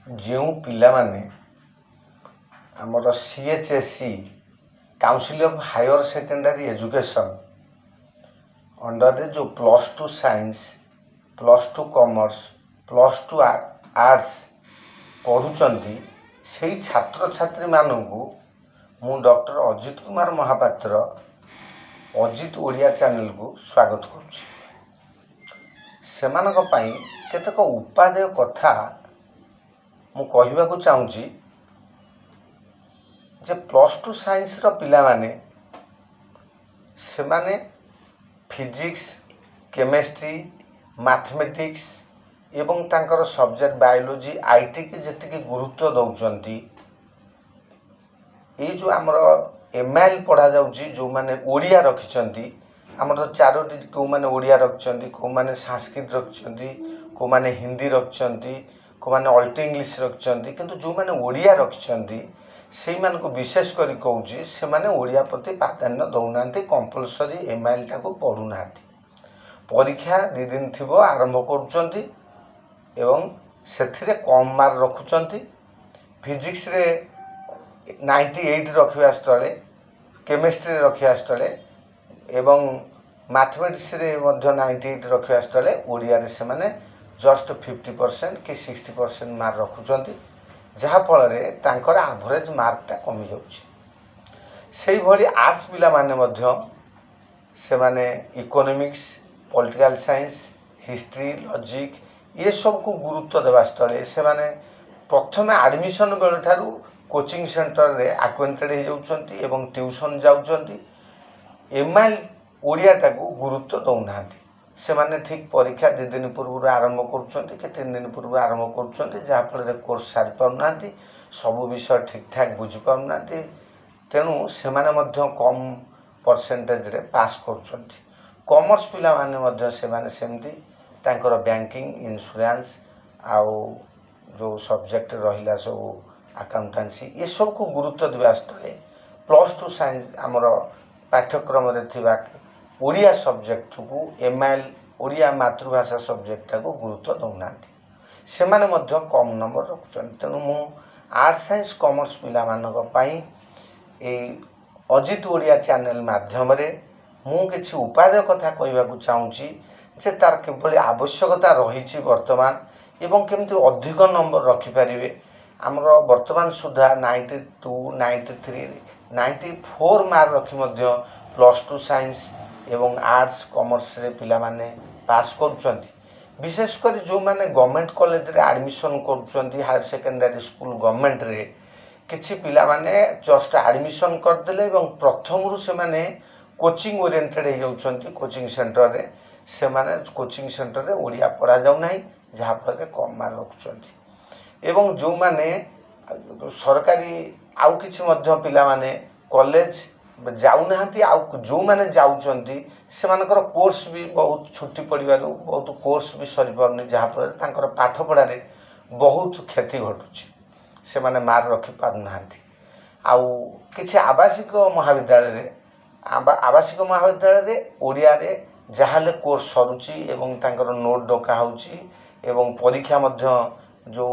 जो पिला माने आमर CHSE council of higher secondary education under जो +2 साइंस +2 कॉमर्स +2 आर्ट्स पढ़ुचंती से छात्र छात्री मानू मु डॉक्टर अजित कुमार महापात्र अजित ओडिया चैनल को स्वागत करुच्ची। सेमानक पई केतक उपादेय कथा मु कहबाकू चाहूँगी जे +2 साइंस रो पिला माने से माने फिजिक्स केमिस्ट्री मैथमेटिक्स एवं तांकर सब्जेक्ट बायोलॉजी आईटी की जेतिकी गुरुत्व दौरान ये जो आमर एमआईएल पढ़ा जाउची जो माने ओडिया रखिछंती आमर तो चारोटी को माने ओडिया रखिछंती को माने संस्कृत रखिछंती को माने हिंदी रखिछंती को माने अल्ट इंग्लिश रखिछंती किंतु जो माने ओडिया रखिछंती सेई मान को विशेष करी कहूची से माने ओडिया प्रति प्राधान्य दौनांती कंपलसरी एमआईएल टा को पढुनांती परीक्षा 2 दिन थिबो आरंभ करूछंती एवं सेथिरे कम मार्क रखुछंती फिजिक्स रे 98 रखिया स्थले केमिस्ट्री रखिया स्थले एवं मैथमेटिक्स रे मध्य 98 रखिया स्थले ओडिया रे से माने जस्ट 50% कि 60% मार्क रखुछंती जहा फल रे तांकर एवरेज मार्क टा कमी जाउची। सेही भली आर्ट्स पिला माने मध्य से माने economics political science history logic ये सब को गुरुत्व देवा स्थले से माने प्रथम एडमिशन बेल ठारू कोचिंग सेंटर रे एक्वेंटेड हो जाउछंती एवं ट्यूशन जाउछंती एमआईएल ओडिया टा को गुरुत्व दौनांती से माने ठीक परीक्षा 2 दिन पूर्व आरंभ करूछंती कि 3 दिन पूर्व आरंभ करूछंती जहा फल रे कोर्स सारी पाउनांती सब विषय ठीक ठाक बुझी पाउनांती तेणु से माने मध्य कम परसेंटेज रे पास करूछंती। कॉमर्स पिला माने मध्य से माने सेमती तांकर बैंकिंग इंश्योरेंस आउ जो सब्जेक्ट रहिला सब अकाउंटेंसी ये सब को गुरुत्व देवा स्थले +2 साइंस आमर पाठ्यक्रम रे थिबा ओडिया सब्जेक्ट को एमआईएल ओडिया मातृभाषा सब्जेक्ट को गुरुत्व दौनांती से माने मध्य कम नंबर रखुछन। तेणु मु आर्ट साइंस कॉमर्स पिला मानक पई ए अजित ओडिया चैनल माध्यम रे मु किछि उपादेय कथा कहबाकू चाहूँगी जे तार किभली आवश्यकता रही वर्तमान एवं केमती अधिक नंबर रखिपारे आमर वर्तमान सुधा 92 93 94 मार्क रखी मध्य +2 साइंस एवं आर्ट्स कॉमर्स रे पिला माने पास करूछंती विशेषकर जो माने गवर्नमेंट कॉलेज रे एडमिशन करूछंती हायर सेकेंडरी स्कूल गवर्नमेंट रे किछि पिला माने जस्ट एडमिशन कर देले एवं प्रथम रु से माने कोचिंग ओरिएंटेड हो जाउछंती कोचिंग सेंटर रे से माने कोचिंग सेंटर रे ओडिया पढ़ा जाउ नाही जहा पर कम मार्क रखुछंती एवं जो माने सरकारी आउ किछि मध्य पिला माने कॉलेज जाउ नाहंती आउ जो माने जाउछंती से मानकर कोर्स भी बहुत छुट्टी पड़िबारु बहुत कोर्स भी सरी परनी जहा पर तांकर पाठ पढ़ा रे बहुत क्षति घटुची से माने मार रखि पारु नाहंती आउ किछि आवासिक महाविद्यालय रे आवासिक महाविद्यालय रे ओडिया रे जाहाले कोर्स सरुची एवं तांकर नोट डका होउची एवं परीक्षा मध्य जो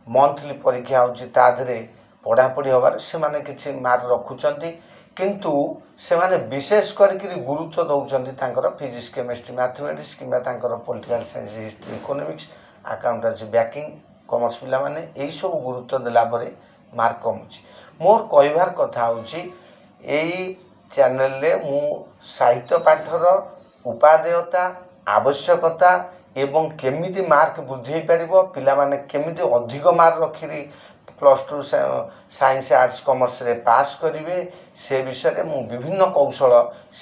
मंथली परीक्षा होउची ता धरे पढ़ा पढ़ी होबार से माने किछि मार रखुचंती किंतु से माने विशेष करके गुरुत्व दौरान तांकर फिजिक्स केमिस्ट्री मैथमेटिक्स किंबा तांकर political science history economics accountancy banking commerce पिला माने एई सब गुरुत्व देला परे मार्क कमुची। मोर कहबार कथा होची एई चैनल रे मु साहित्य पाठर उपादेयता आवश्यकता एवं केमिति मार्क बुझेई परिबो पिला माने केमिति अधिक मार्क रखिरी +2 साइंस आर्ट्स कॉमर्स रे पास करिवे से विषय रे मु विभिन्न कौशल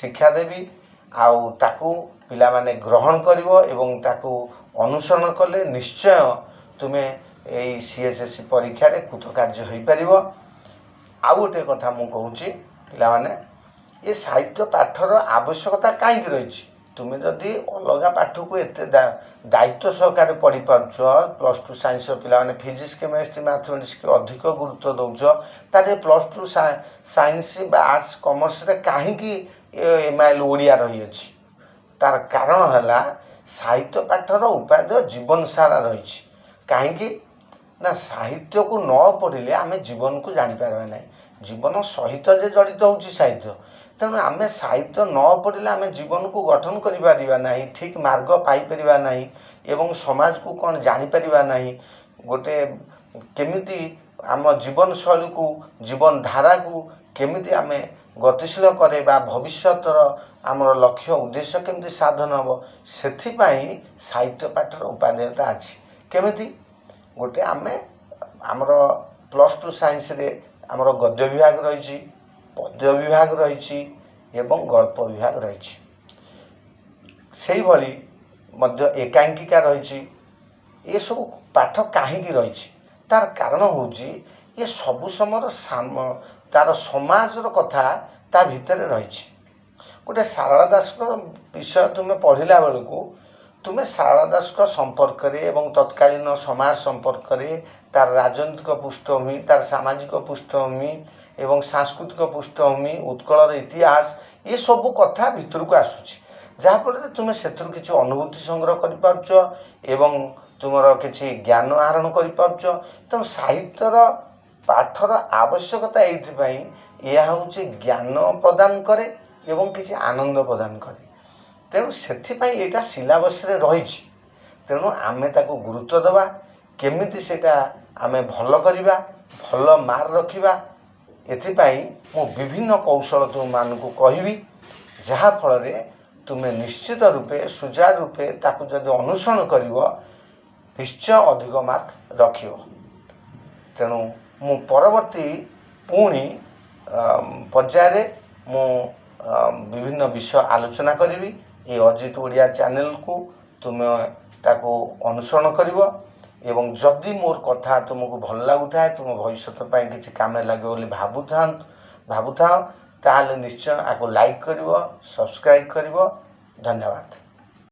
शिक्षा देवी आउ ताकू पिला माने ग्रहण करिवो एवं ताकू अनुसरण कले निश्चय तुमे एई सीएचएससी परीक्षा रे कृतकार्य होई परिवो। आउ गोटे कथा मु कहूची पिला माने ये साहित्य पाठर आवश्यकता काई रही तुम जदि अलग पाठ को एत दायित्व सहकार पढ़ी पार्छ +2 साइंस पिला माने फिजिक्स केमिस्ट्री मैथमेटिक्स के अधिक गुरुत्व दौच तारे +2 साइंस आर्ट्स कॉमर्स रे कहीं एमआईएल ओडिया रही अछि तार कारण है साहित्य पाठर उपादेय जीवन सारा रही कहीं ना साहित्य को न पढ़िले आम जीवन को जानीपर ना जीवन सहित जे जड़ित हो साहित्य तेणु आम साहित्य न पढ़िले आम जीवन को गठन करा ठीक मार्ग पाइपर ना एवं समाज को कौन जानीपर ना गोटे केमिति आम जीवन शैली को जीवन धारा को केमिति आम गतिशील करे भविष्यतर आमर लक्ष्य उद्देश्य केमिति साधन हम से साहित्य पाठर उपादेयता अच्छी केमिति गोटे आम आमर +2 साइंस रे आमर गद्य विभाग रही पद्य विभाग रही एवं गल्प विभाग रही से भली मध्य एकांकिका रही ये सब पाठ कहीं रही तार कारण हूँ ये सबु समय तार समाजर कथा ता भितर रही गोटे सारला दास विषय तुम्हें पढ़ला बेलू तुम्हें सारला दास संपर्क एवं तत्कालीन समाज संपर्क तार राजनीतिक पृष्ठभूमि तार सामाजिक पृष्ठभूमि एवं सांस्कृतिक पृष्ठभूमि उत्कलर इतिहास ये सब कथा भितर को आसूँ जहाँफल तुम्हें से किसी अनुभूति संग्रह कर तुमर किसी ज्ञान आहरण कर तेणु साहित्यर पाठर आवश्यकता ये हूँ ज्ञान प्रदान करे एवं किसी आनंद प्रदान करे तेणु से यहाँ सिलेबस रही तेणु आमे ताको गुरुत्व देवा केमिति सेटा आमे भल करिबा भल मार्क रखिबा एथिपाई मु विभिन्न कौशल तुम मानकु कहिबी जहा फल रे तुमे निश्चित रूपे सुचारू रूपे ताकु जदि अनुसरण करिवो निश्चय अधिक मार्क रखियो तेणु मु परवर्ती पुणी पर्याय मु विभिन्न विषय आलोचना करी ये अजित ओडिया चैनल को तुम ताको अनुसरण करिवो एवं जदि मोर कथा तुमको भल लगुए तुम भविष्य किसी काम लगे बोली भावुता ताले निश्चय आपको लाइक करिवो सब्सक्राइब करिवो धन्यवाद।